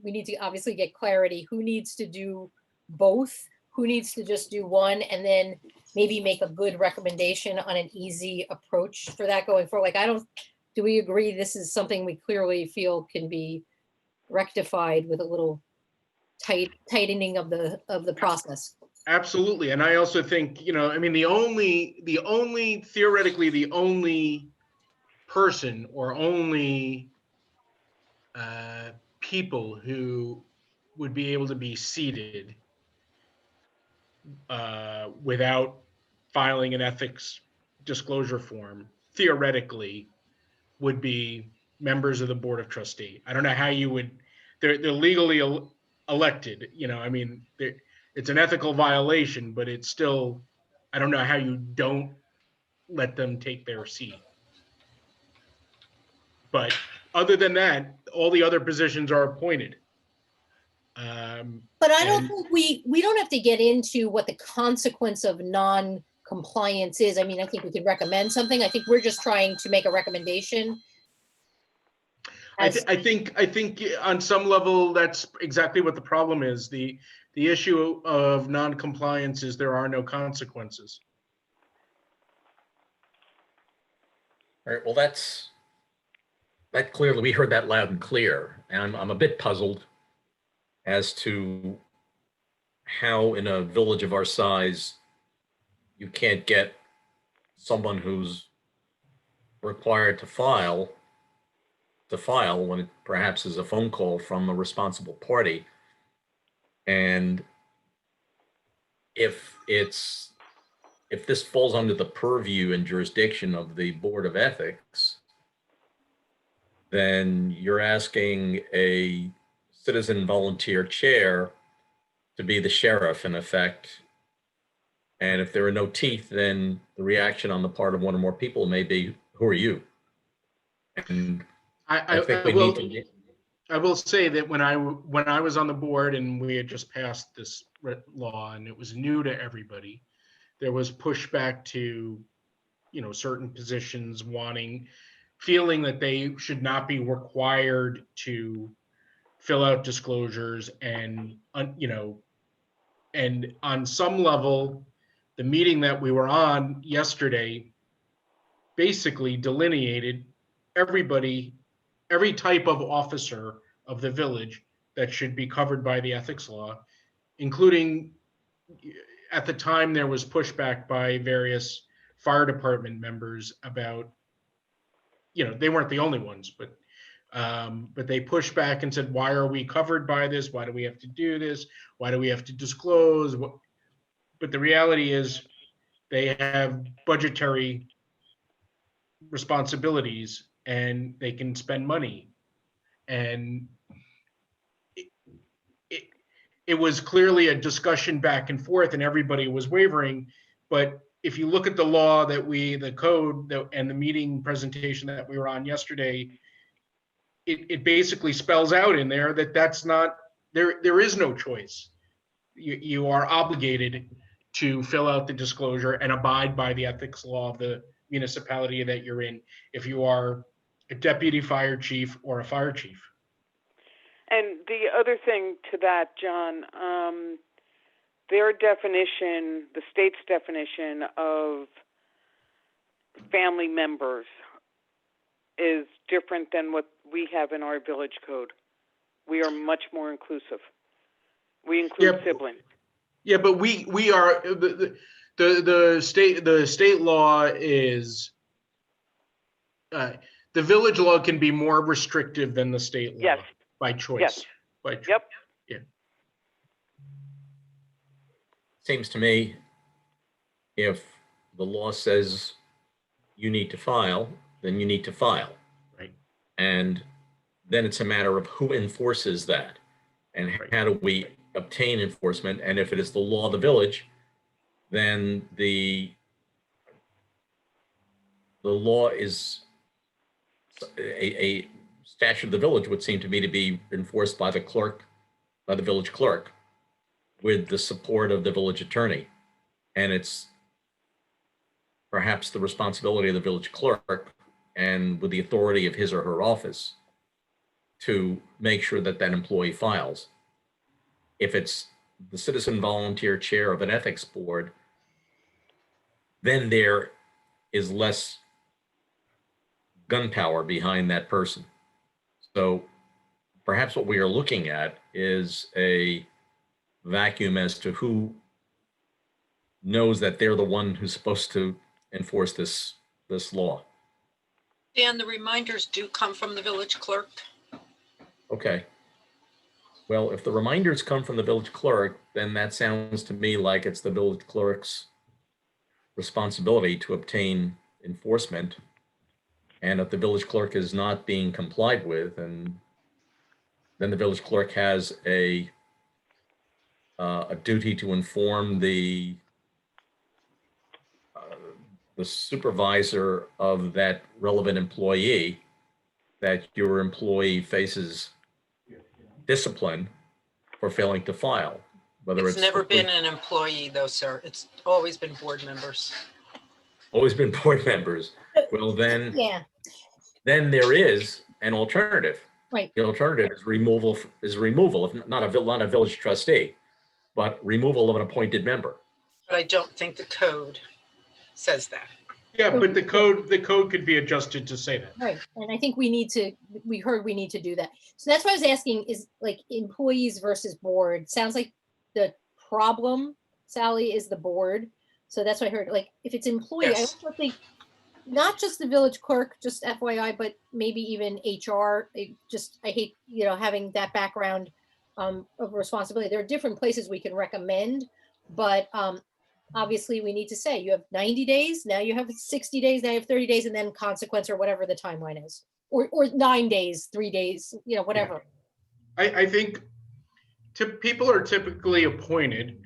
we need to obviously get clarity. Who needs to do both? Who needs to just do one? And then maybe make a good recommendation on an easy approach for that going forward. Like, do we agree this is something we clearly feel can be rectified with a little tightening of the process? Absolutely. And I also think, I mean, theoretically, the only person or only people who would be able to be seated without filing an ethics disclosure form, theoretically, would be members of the Board of Trustee. I don't know how you would, they're legally elected, I mean, it's an ethical violation, but it's still, I don't know how you don't let them take their seat. But other than that, all the other positions are appointed. But I don't and- think we don't have to get into what the consequence of non-compliance is. I mean, I think we could recommend something. I think we're just trying to make a recommendation. I think on some level, that's exactly what the problem is. The issue of non-compliance is there are no consequences. All right, well, that clearly, we heard that loud and clear, and I'm a bit puzzled as to how in a village of our size, you can't get someone who's required to file when it perhaps is a phone call from a responsible party. And if this falls under the purview and jurisdiction of the Board of Ethics, then you're asking a citizen volunteer chair to be the sheriff in effect. And if there are no teeth, then the reaction on the part of one or more people may be, who are you? And I think we need to. I will say that when I was on the board and we had just passed this law and it was new to everybody, there was pushback to, certain positions feeling that they should not be required to fill out disclosures and on some level, the meeting that we were on yesterday basically delineated every type of officer of the village that should be covered by the ethics law, including, at the time, there was pushback by various fire department members about, they weren't the only ones, but they pushed back and said, why are we covered by this? Why do we have to do this? Why do we have to disclose? But the reality is they have budgetary responsibilities and they can spend money. And it was clearly a discussion back and forth and everybody was wavering. But if you look at the law the code and the meeting presentation that we were on yesterday, it basically spells out in there that that's not, there is no choice. You are obligated to fill out the disclosure and abide by the ethics law of the municipality that you're in if you are a deputy fire chief or a fire chief. And the other thing to that, John, their definition, the state's definition of family members is different than what we have in our village code. We are much more inclusive. We include siblings. Yeah, but we are the state law is the village law can be more restrictive than the state law. Yes. By choice. Yes. Yep. Yeah. Seems to me, if the law says you need to file, then you need to file. Right. And then it's a matter of who enforces that and how do we obtain enforcement. And if it is the law of the village, then the law is a statute of the village would seem to me to be enforced by the clerk, by the village clerk, with the support of the village attorney. And it's perhaps the responsibility of the village clerk and with the authority of his or her office to make sure that that employee files. If it's the citizen volunteer chair of an ethics board, then there is less gunpowder behind that person. So perhaps what we are looking at is a vacuum as to who knows that they're the one who's supposed to enforce this law. Dan, the reminders do come from the village clerk. Okay. Well, if the reminders come from the village clerk, then that sounds to me like it's the village clerk's responsibility to obtain enforcement. And if the village clerk is not being complied with, and then the village clerk has a duty to inform the supervisor of that relevant employee that your employee faces discipline for failing to file, whether It's it's never been an employee though, sir. It's always been board members. always been board members. Well, then there is an alternative. Right. The alternative is removal, if not a village trustee, but removal of an appointed member. But I don't think the code says that. Yeah, but the code could be adjusted to say that. Right, and I think we need to do that. So that's why I was asking, is like employees versus board. Sounds like the problem, Sally, is the board. So that's why I heard, like, if it's employee, I Yes. also think not just the village clerk, just FYI, but maybe even HR. I hate, having that background of responsibility. There are different places we can recommend, but obviously we need to say you have 90 days, now you have 60 days, now you have 30 days, and then consequence or whatever the timeline is, or 9 days, 3 days, whatever. I think people are typically appointed.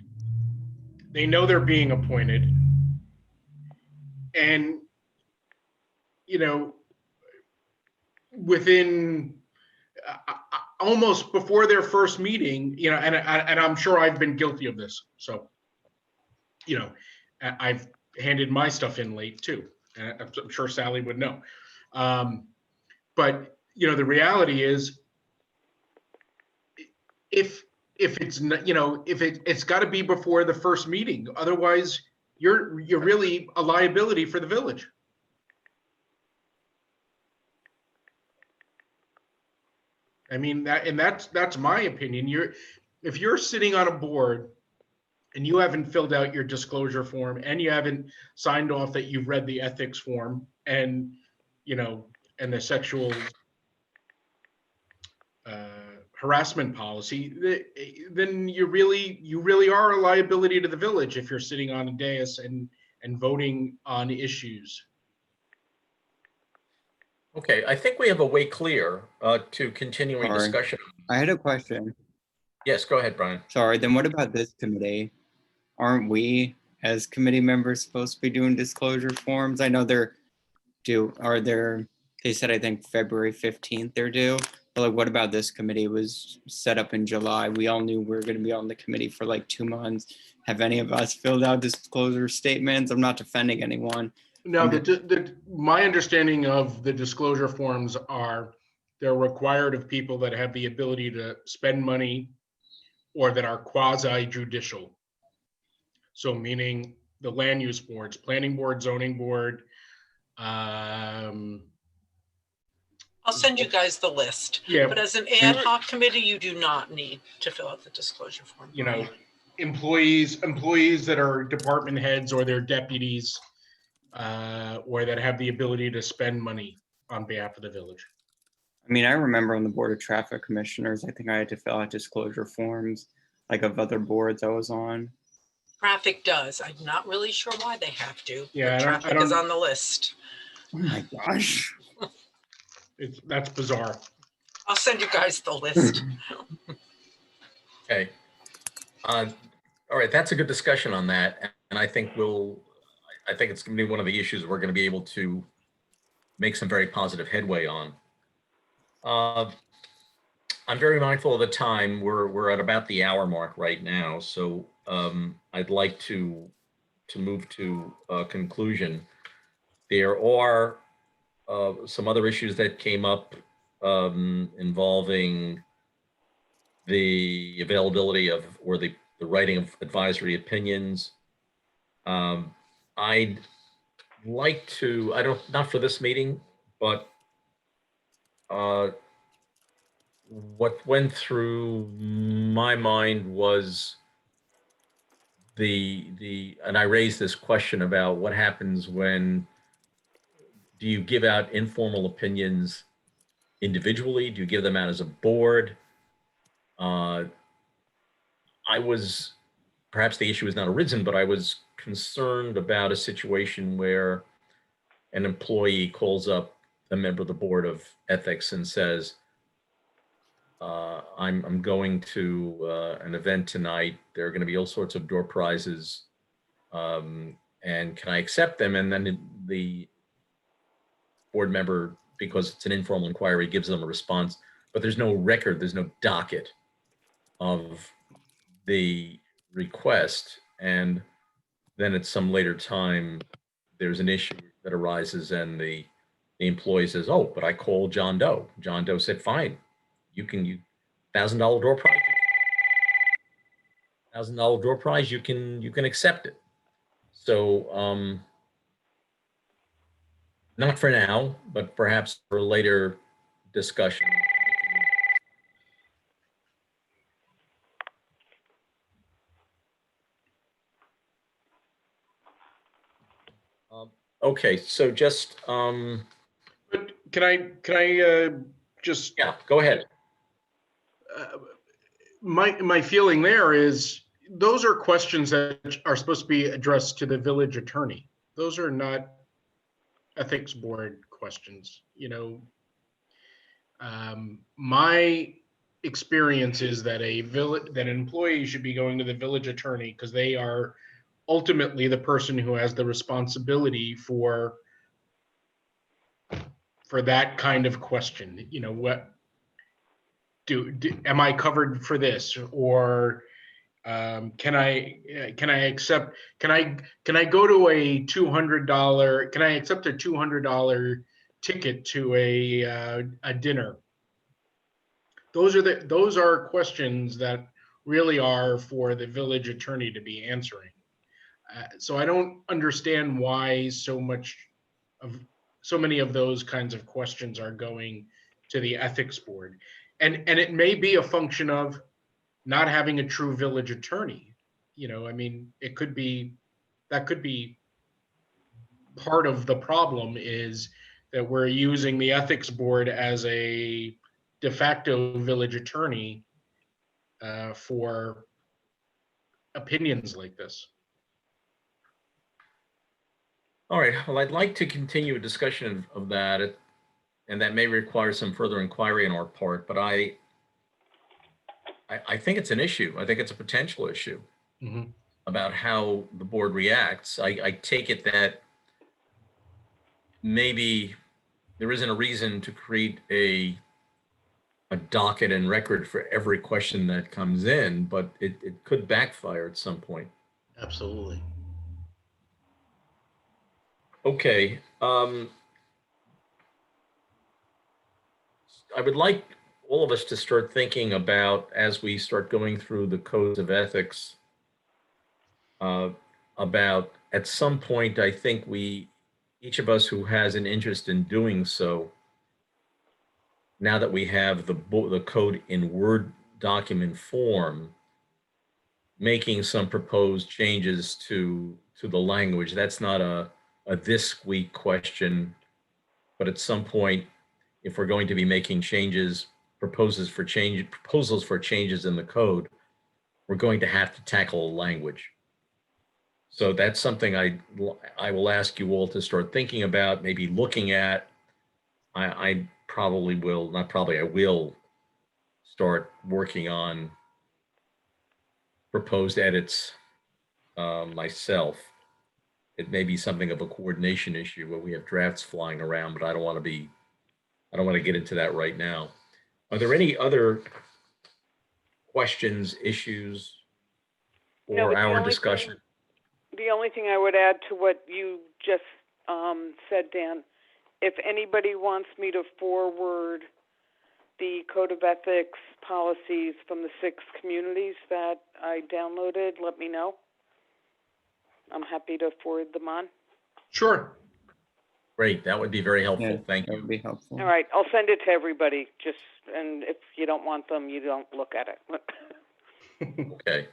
They know they're being appointed. And, within almost before their first meeting, and I'm sure I've been guilty of this. So, I've handed my stuff in late too. And I'm sure Sally would know. But, the reality is, if it's not, it's got to be before the first meeting. Otherwise, you're really a liability for the village. I mean, that's my opinion. If you're sitting on a board and you haven't filled out your disclosure form and you haven't signed off that you've read the ethics form and the sexual harassment policy, then you really are a liability to the village if you're sitting on a dais and voting on issues. Okay, I think we have a way clear to continuing Sorry. discussion. I had a question. Yes, go ahead, Brian. Sorry, then what about this committee? Aren't we as committee members supposed to be doing disclosure forms? I know they said, I think February 15th they're due. But like, what about this committee? It was set up in July. We all knew we were going to be on the committee for like 2 months. Have any of us filled out disclosure statements? I'm not defending anyone. No, my understanding of the disclosure forms are they're required of people that have the ability to spend money or that are quasi judicial. So meaning the land use boards, planning board, zoning board. I'll send you guys the list. Yeah. But as an ad hoc committee, you do not need to fill out the disclosure form. Employees that are department heads or their deputies, or that have the ability to spend money on behalf of the village. I mean, I remember on the Board of Traffic Commissioners, I think I had to fill out disclosure forms, like of other boards I was on. Traffic does. I'm not really sure why they have to. Yeah, but I traffic don't- is on the list. Oh my gosh. That's bizarre. I'll send you guys the list. Okay. All right, that's a good discussion on that. And I think it's going to be one of the issues we're going to be able to make some very positive headway on. I'm very mindful of the time. We're at about the hour mark right now. So I'd like to move to a conclusion. There are some other issues that came up involving the availability of, or the writing of advisory opinions. I'd like to, not for this meeting, but what went through my mind was and I raised this question about what happens when, do you give out informal opinions individually? Do you give them out as a board? I was, perhaps the issue has not arisen, but I was concerned about a situation where an employee calls up a member of the board of ethics and says, I'm going to an event tonight. There are going to be all sorts of door prizes. And can I accept them? And then the board member, because it's an informal inquiry, gives them a response, but there's no record, there's no docket of the request. And then at some later time, there's an issue that arises and the employee says, oh, but I called John Doe. John Doe said, fine, you $1,000 door prize, $1,000 door prize, you can accept it. So not for now, but perhaps for a later discussion. Okay, so just But can I just, yeah, go ahead. my feeling there is those are questions that are supposed to be addressed to the village attorney. Those are not ethics board questions, you know. My experience is that that an employee should be going to the village attorney because they are ultimately the person who has the responsibility for that kind of question. You know, what am I covered for this, or can I accept? Can I go to a $200? Can I accept a $200 ticket to a dinner? Those are questions that really are for the village attorney to be answering. So I don't understand why so many of those kinds of questions are going to the ethics board. And it may be a function of not having a true village attorney. You know, I mean, that could be part of the problem, is that we're using the ethics board as a de facto village attorney for opinions like this. All right, well, I'd like to continue a discussion of that, and that may require some further inquiry on our part, but I think it's an issue. I think it's a potential issue about how the board reacts. I take it that maybe there isn't a reason to create a docket and record for every question that comes in, but it could backfire at some point. Absolutely. Okay. I would like all of us to start thinking about, as we start going through the codes of ethics, about at some point, I think each of us who has an interest in doing so, now that we have the code in Word document form, making some proposed changes to the language. That's not a this week question, but at some point, if we're going to be making changes, proposals for changes in the code, we're going to have to tackle language. So that's something I will ask you all to start thinking about, maybe looking at. I probably will, not probably, I will start working on proposed edits myself. It may be something of a coordination issue where we have drafts flying around, but I don't want to get into that right now. Are there any other questions, issues, No, or but our discussion? The only thing I would add to what you just said, Dan, if anybody wants me to forward the Code of Ethics policies from the 6 communities that I downloaded, let me know. I'm happy to forward them on. Sure. Great, that would be very helpful. Yeah, Thank that you. would be helpful. All right, I'll send it to everybody. And if you don't want them, you don't look at it. Okay.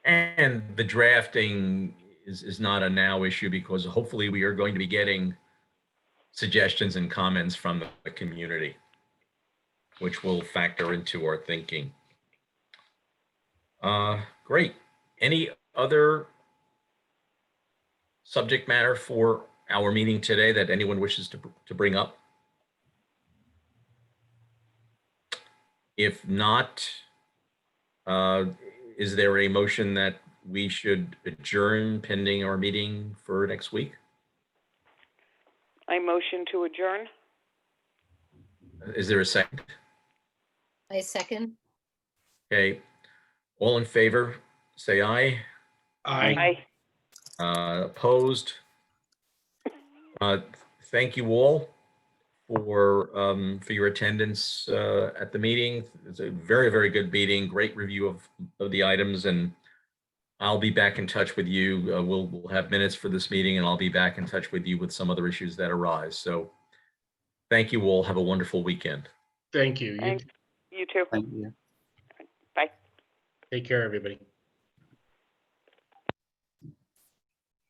And the drafting is not a now issue because hopefully we are going to be getting suggestions and comments from the community, which will factor into our thinking. Great. Any other subject matter for our meeting today that anyone wishes to bring up? If not, is there a motion that we should adjourn pending our meeting for next week? I motion to adjourn. Is there a second? I second. Okay. All in favor, say aye. Aye. Opposed? Thank you all for your attendance at the meeting. It's a very, very good meeting, great review of the items, and I'll be back in touch with you. We'll have minutes for this meeting, and I'll be back in touch with you with some other issues that arise. So thank you all. Have a wonderful weekend. Thank you. Thanks. You too. Thank you. Bye. Take care, everybody.